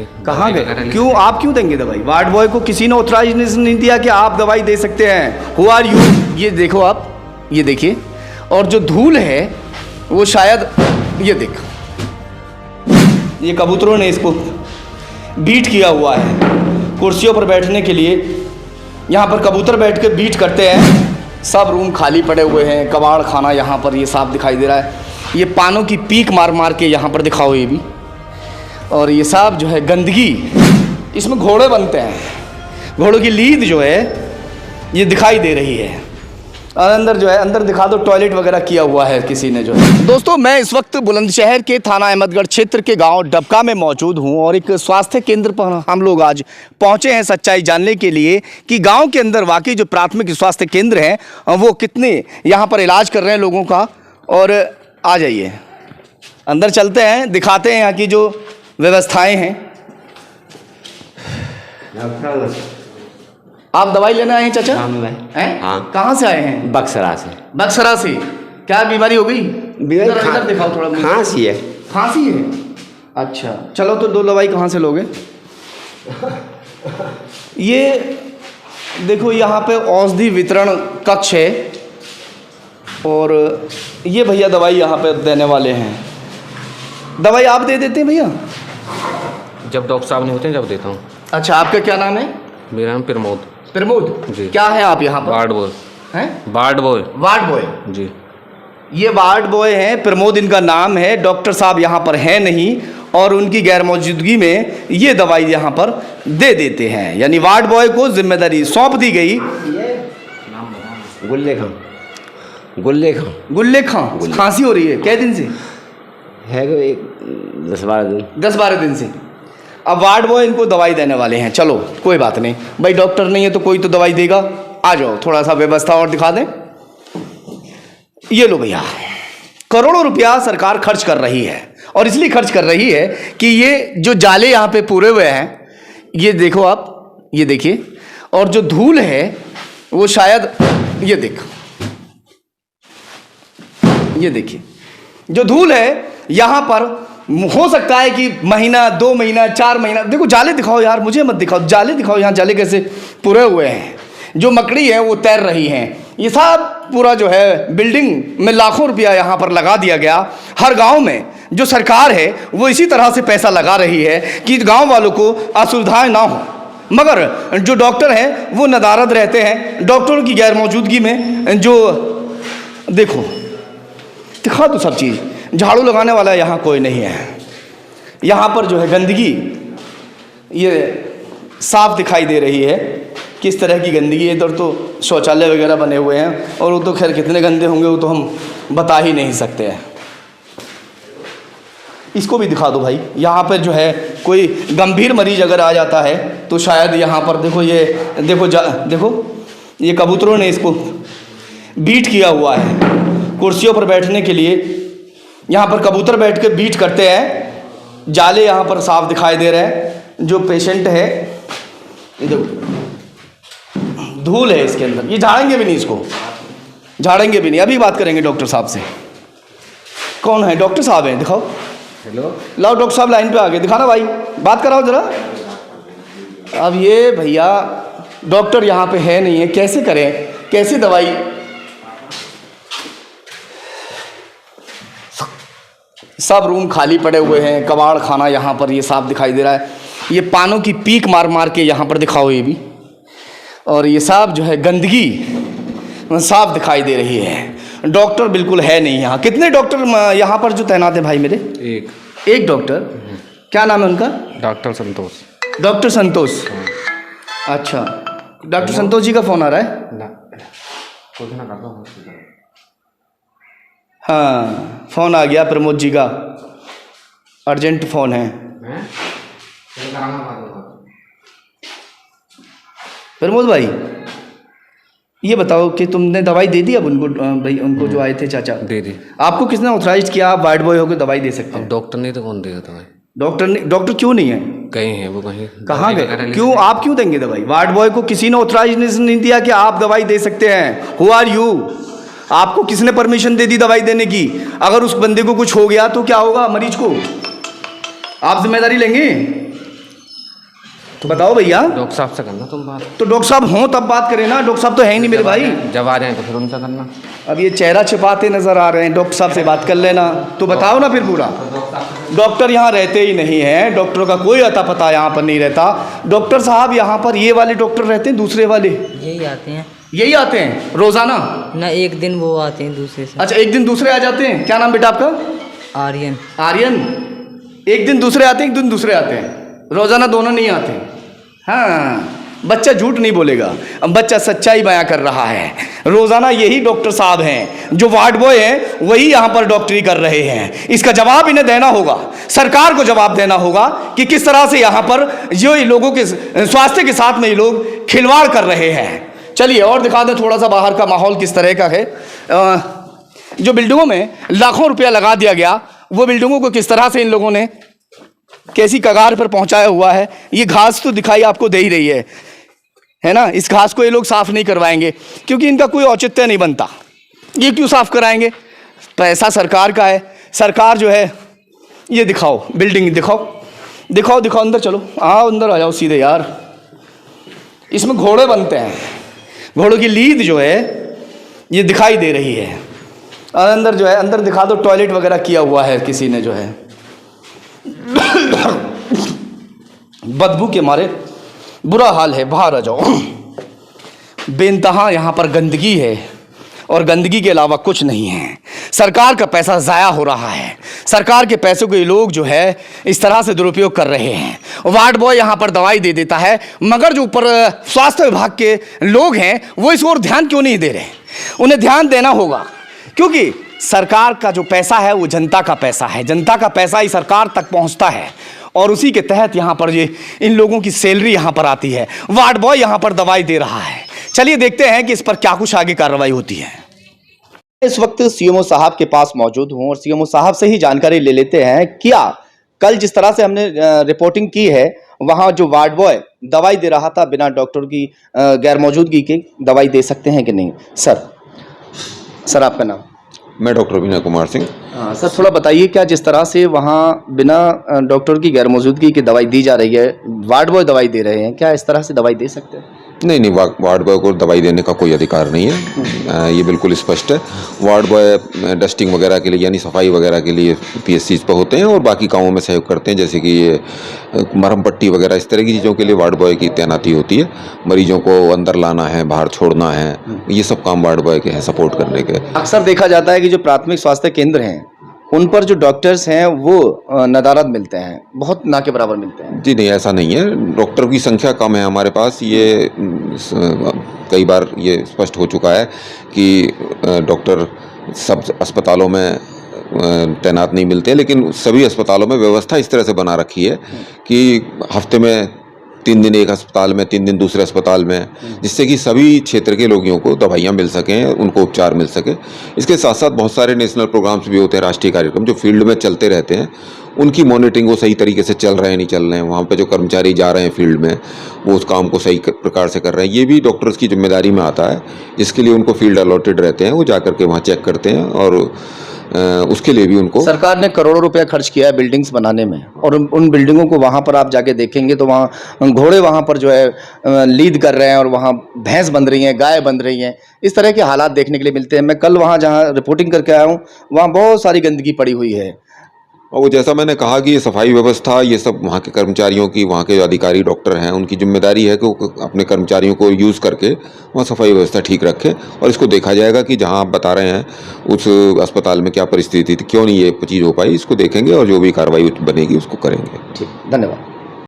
कहीं। कहाँ गए? क्यों, आप क्यों देंगे दवाई? वार्ड बॉय को किसी ने ऑथराइजेशन नहीं दिया कि आप दवाई दे सकते हैं। Who are you? ये देखो आप, ये देखिए, और जो धूल है वो शायद, ये देखो, ये कबूतरों ने इसको बीट किया हुआ है कुर्सियों पर बैठने के लिए। यहाँ पर कबूतर बैठ के बीट करते हैं। सब रूम खाली पड़े हुए हैं, कबाड़ खाना यहाँ पर ये साफ दिखाई दे रहा है। ये पानों की पीक मार मार के यहाँ पर दिखाओ ये भी, और ये सब जो है गंदगी, इसमें घोड़े बनते हैं, घोड़ों की लीद जो है ये दिखाई दे रही है। और अंदर जो है, अंदर दिखा दो, टॉयलेट वगैरह किया हुआ है किसी ने जो है। दोस्तों, मैं इस वक्त बुलंदशहर के थाना अहमदगढ़ क्षेत्र के गांव डबका में मौजूद हूं और एक स्वास्थ्य केंद्र पर हम लोग आज पहुंचे हैं सच्चाई जानने के लिए कि गांव के अंदर वाकई जो प्राथमिक स्वास्थ्य केंद्र हैं वो कितने यहाँ पर इलाज कर रहे हैं लोगों का। और आ जाइए, अंदर चलते हैं, दिखाते हैं यहाँ की जो व्यवस्थाएँ हैं। आप दवाई लेने आए हैं चाचा? हाँ मैं। हैं? हाँ। कहाँ से आए हैं? बक्सरा से। बक्सरा से। क्या बीमारी हो गई? बीमारी इधर दिखाओ थोड़ा मुझे। खांसी है। खांसी है? अच्छा, चलो तो दो दवाई कहाँ से लोगे? ये देखो, यहाँ पे औषधि वितरण कक्ष है और ये भैया दवाई यहाँ पे देने वाले हैं। दवाई आप दे देते हैं भैया? जब डॉक्टर साहब नहीं होते हैं जब देता हूँ। अच्छा, आपका क्या नाम है? मेरा नाम प्रमोद प्रमोद जी। क्या है आप यहाँ पर? वार्ड बॉय हैं? वार्ड बॉय वार्ड बॉय जी। ये वार्ड बॉय हैं, प्रमोद इनका नाम है। डॉक्टर साहब यहाँ पर हैं नहीं और उनकी गैर मौजूदगी में ये दवाई यहाँ पर दे देते हैं, यानी वार्ड बॉय को जिम्मेदारी सौंप दी गई। गुल्ले खां। गुल्ले खां। गुल्ले खां। खांसी हो रही है कै दिन से? है कि एक 10-12 दिन। 10-12 दिन से। अब वार्ड बॉय इनको दवाई देने वाले हैं। चलो कोई बात नहीं भाई, डॉक्टर नहीं है तो कोई तो दवाई देगा। आ जाओ, थोड़ा सा व्यवस्था और दिखा दें। ये लो भैया, करोड़ों रुपया सरकार खर्च कर रही है और इसलिए खर्च कर रही है कि ये जो जाले यहाँ पे पूरे हुए हैं, ये देखो आप, ये देखिए, और जो धूल है वो शायद, ये देखो, ये देखिए, जो धूल है यहाँ पर हो सकता है कि महीना, 2 महीना, 4 महीना। देखो जाले दिखाओ यार, मुझे मत दिखाओ, जाले दिखाओ। यहाँ जाले कैसे पूरे हुए हैं, जो मकड़ी है वो तैर रही हैं। ये सब पूरा जो है बिल्डिंग में लाखों रुपया यहाँ पर लगा दिया गया। हर गांव में जो सरकार है वो इसी तरह से पैसा लगा रही है कि गांव वालों को असुविधाएं ना हो, मगर जो डॉक्टर हैं वो नदारद रहते हैं। डॉक्टरों की गैर मौजूदगी में जो, देखो दिखा दो सब चीज़, झाड़ू लगाने वाला यहाँ कोई नहीं है। यहाँ पर जो है गंदगी ये साफ दिखाई दे रही है, किस तरह की गंदगी है। इधर तो शौचालय वगैरह बने हुए हैं और वो तो खैर कितने गंदे होंगे वो तो हम बता ही नहीं सकते हैं। इसको भी दिखा दो भाई। यहाँ पर जो है कोई गंभीर मरीज अगर आ जाता है तो शायद यहाँ पर देखो, ये देखो देखो, ये कबूतरों ने इसको बीट किया हुआ है कुर्सियों पर बैठने के लिए। यहाँ पर कबूतर बैठ के बीट करते हैं। जाले यहाँ पर साफ दिखाई दे रहे हैं। जो पेशेंट है, ये देखो धूल है इसके अंदर, ये झाड़ेंगे भी नहीं, इसको झाड़ेंगे भी नहीं। अभी बात करेंगे डॉक्टर साहब से। कौन है? डॉक्टर साहब हैं, दिखाओ। हेलो, लाओ डॉक्टर साहब लाइन पे आ गए, दिखाना भाई, बात कराओ जरा। अब ये भैया डॉक्टर यहाँ पे है नहीं है, कैसे करें, कैसे दवाई? सब रूम खाली पड़े हुए हैं, कबाड़ खाना यहाँ पर ये साफ दिखाई दे रहा है। ये पानों की पीक मार मार के यहाँ पर दिखाओ ये भी, और ये सब जो है गंदगी साफ दिखाई दे रही है। डॉक्टर बिल्कुल है नहीं यहाँ। कितने डॉक्टर यहाँ पर जो तैनात है भाई मेरे? एक डॉक्टर। क्या नाम है उनका? डॉक्टर संतोष। डॉक्टर संतोष। अच्छा, डॉक्टर संतोष जी का फ़ोन आ रहा है? हाँ, फ़ोन आ गया प्रमोद जी का, अर्जेंट फ़ोन है। प्रमोद भाई ये बताओ कि तुमने दवाई दे दी अब उनको? भाई उनको जो आए थे चाचा, दे दी। आपको किसने ऑथराइज किया आप वार्ड बॉय होकर दवाई दे सकते हैं? डॉक्टर नहीं तो कौन देगा दवाई? डॉक्टर नहीं? डॉक्टर क्यों नहीं है? कहीं है वो, कहीं कहाँ गए? क्यों, आप क्यों देंगे दवाई? वार्ड बॉय को किसी ने ऑथराइजेशन नहीं दिया कि आप दवाई दे सकते हैं। Who are you? आपको किसने परमिशन दे दी दवाई देने की? अगर उस बंदे को कुछ हो गया तो क्या होगा मरीज को? आप जिम्मेदारी लेंगे? बताओ भैया। डॉक्टर साहब से करना तुम बात। तो डॉक्टर साहब हों तब बात करें ना, डॉक्टर साहब तो है ही नहीं मेरे भाई। जब आ जाए तो फिर उनसे करना। अब ये चेहरा छिपाते नजर आ रहे हैं, डॉक्टर साहब से बात कर लेना। तो बताओ ना फिर पूरा। डॉक्टर यहाँ रहते ही नहीं हैं, डॉक्टरों का कोई अता पता यहाँ पर नहीं रहता। डॉक्टर साहब यहाँ पर ये वाले डॉक्टर रहते हैं, दूसरे वाले यही आते हैं। यही आते हैं रोजाना ना, एक दिन वो आते हैं दूसरे से। अच्छा, एक दिन दूसरे आ जाते हैं। क्या नाम बेटा आपका? आर्यन। आर्यन। एक दिन दूसरे आते हैं, एक दिन दूसरे आते हैं, रोजाना दोनों नहीं आते। हाँ, बच्चा झूठ नहीं बोलेगा, अब बच्चा सच्चाई बयां कर रहा है। रोजाना यही डॉक्टर साहब हैं, जो वार्ड बॉय हैं वही यहाँ पर डॉक्टरी कर रहे हैं। इसका जवाब इन्हें देना होगा, सरकार को जवाब देना होगा कि किस तरह से यहाँ पर जो लोगों के स्वास्थ्य के साथ में ये लोग खिलवाड़ कर रहे हैं। चलिए और दिखा दें थोड़ा सा बाहर का माहौल किस तरह का है। जो बिल्डिंगों में लाखों रुपया लगा दिया गया, वो बिल्डिंगों को किस तरह से इन लोगों ने कैसी कगार पर पहुंचाया हुआ है। ये घास तो दिखाई आपको दे ही रही है ना। इस घास को ये लोग साफ नहीं करवाएंगे क्योंकि इनका कोई औचित्य नहीं बनता। ये क्यों साफ कराएंगे? पैसा सरकार का है। सरकार जो है, ये दिखाओ बिल्डिंग, दिखाओ दिखाओ दिखाओ, अंदर चलो, आओ अंदर आ जाओ सीधे यार। इसमें घोड़े बनते हैं, घोड़ों की लीद जो है ये दिखाई दे रही है। और अंदर जो है, अंदर दिखा दो, टॉयलेट वगैरह किया हुआ है किसी ने जो है। बदबू के मारे बुरा हाल है, बाहर आ जाओ। बेइंतहा यहाँ पर गंदगी है और गंदगी के अलावा कुछ नहीं है। सरकार का पैसा ज़ाया हो रहा है। सरकार के पैसों को ये लोग जो है इस तरह से दुरुपयोग कर रहे हैं। वार्ड बॉय यहाँ पर दवाई दे देता है, मगर जो ऊपर स्वास्थ्य विभाग के लोग हैं वो इस ओर ध्यान क्यों नहीं दे रहे? उन्हें ध्यान देना होगा, क्योंकि सरकार का जो पैसा है वो जनता का पैसा है। जनता का पैसा ही सरकार तक पहुँचता है और उसी के तहत यहाँ पर ये इन लोगों की सैलरी यहाँ पर आती है। वार्ड बॉय यहाँ पर दवाई दे रहा है। चलिए देखते हैं कि इस पर क्या कुछ आगे कार्रवाई होती है। इस वक्त सीएमओ साहब के पास मौजूद हूं और सीएमओ साहब से ही जानकारी ले लेते हैं। क्या कल जिस तरह से हमने रिपोर्टिंग की है, वहां जो वार्ड बॉय दवाई दे रहा था बिना डॉक्टर की गैर मौजूदगी के, दवाई दे सकते हैं कि नहीं? सर आपका नाम? मैं डॉक्टर विनय कुमार सिंह। सर थोड़ा बताइए, क्या जिस तरह से वहाँ बिना डॉक्टर की गैर मौजूदगी की दवाई दी जा रही है, वार्ड बॉय दवाई दे रहे हैं, क्या इस तरह से दवाई दे सकते हैं? नहीं, वार्ड बॉय को दवाई देने का कोई अधिकार नहीं है। ये बिल्कुल स्पष्ट है। वार्ड बॉय डस्टिंग वगैरह के लिए, यानी सफाई वगैरह के लिए पीएससीज पर होते हैं और बाकी कामों में सहयोग करते हैं, जैसे कि ये मरहम पट्टी वगैरह, इस तरह की चीज़ों के लिए वार्ड बॉय की तैनाती होती है। मरीजों को अंदर लाना है, बाहर छोड़ना है, ये सब काम वार्ड बॉय के हैं सपोर्ट करने के। अक्सर देखा जाता है कि जो प्राथमिक स्वास्थ्य केंद्र हैं उन पर जो डॉक्टर्स हैं वो नदारद मिलते हैं, बहुत ना के बराबर मिलते हैं। जी नहीं, ऐसा नहीं है। डॉक्टर की संख्या कम है हमारे पास। ये कई बार ये स्पष्ट हो चुका है कि डॉक्टर सब अस्पतालों में तैनात नहीं मिलते, लेकिन सभी अस्पतालों में व्यवस्था इस तरह से बना रखी है कि हफ्ते में 3 दिन एक अस्पताल में, 3 दिन दूसरे अस्पताल में, जिससे कि सभी क्षेत्र के लोगों को दवाइयाँ मिल सकें, उनको उपचार मिल सके। इसके साथ साथ बहुत सारे नेशनल प्रोग्राम्स भी होते हैं, राष्ट्रीय कार्यक्रम जो फील्ड में चलते रहते हैं, उनकी मॉनिटरिंग वो सही तरीके से चल रहे हैं नहीं चल रहे हैं, वहाँ पे जो कर्मचारी जा रहे हैं फील्ड में वो उस काम को सही प्रकार से कर रहे हैं, ये भी डॉक्टर्स की जिम्मेदारी में आता है। जिसके लिए उनको फील्ड अलॉटेड रहते हैं, वो जा करके वहाँ चेक करते हैं और उसके लिए भी उनको सरकार ने करोड़ों रुपया खर्च किया है बिल्डिंग्स बनाने में, और उन बिल्डिंगों को वहाँ पर आप जाके देखेंगे तो वहाँ घोड़े वहाँ पर जो है लीद कर रहे हैं और वहाँ भैंस बन रही हैं, गाय बन रही हैं। इस तरह के हालात देखने के लिए मिलते हैं। मैं कल वहाँ जहाँ रिपोर्टिंग करके आया हूँ वहाँ बहुत सारी गंदगी पड़ी हुई है। और वो जैसा मैंने कहा कि ये सफाई व्यवस्था, ये सब वहाँ के कर्मचारियों की, वहाँ के जो अधिकारी डॉक्टर हैं उनकी जिम्मेदारी है कि वो अपने कर्मचारियों को यूज़ करके वहाँ सफाई व्यवस्था ठीक रखें। और इसको देखा जाएगा कि जहाँ आप बता रहे हैं उस अस्पताल में क्या परिस्थिति थी, क्यों नहीं ये चीज़ हो पाई, इसको देखेंगे और जो भी कार्रवाई बनेगी उसको करेंगे। ठीक, धन्यवाद।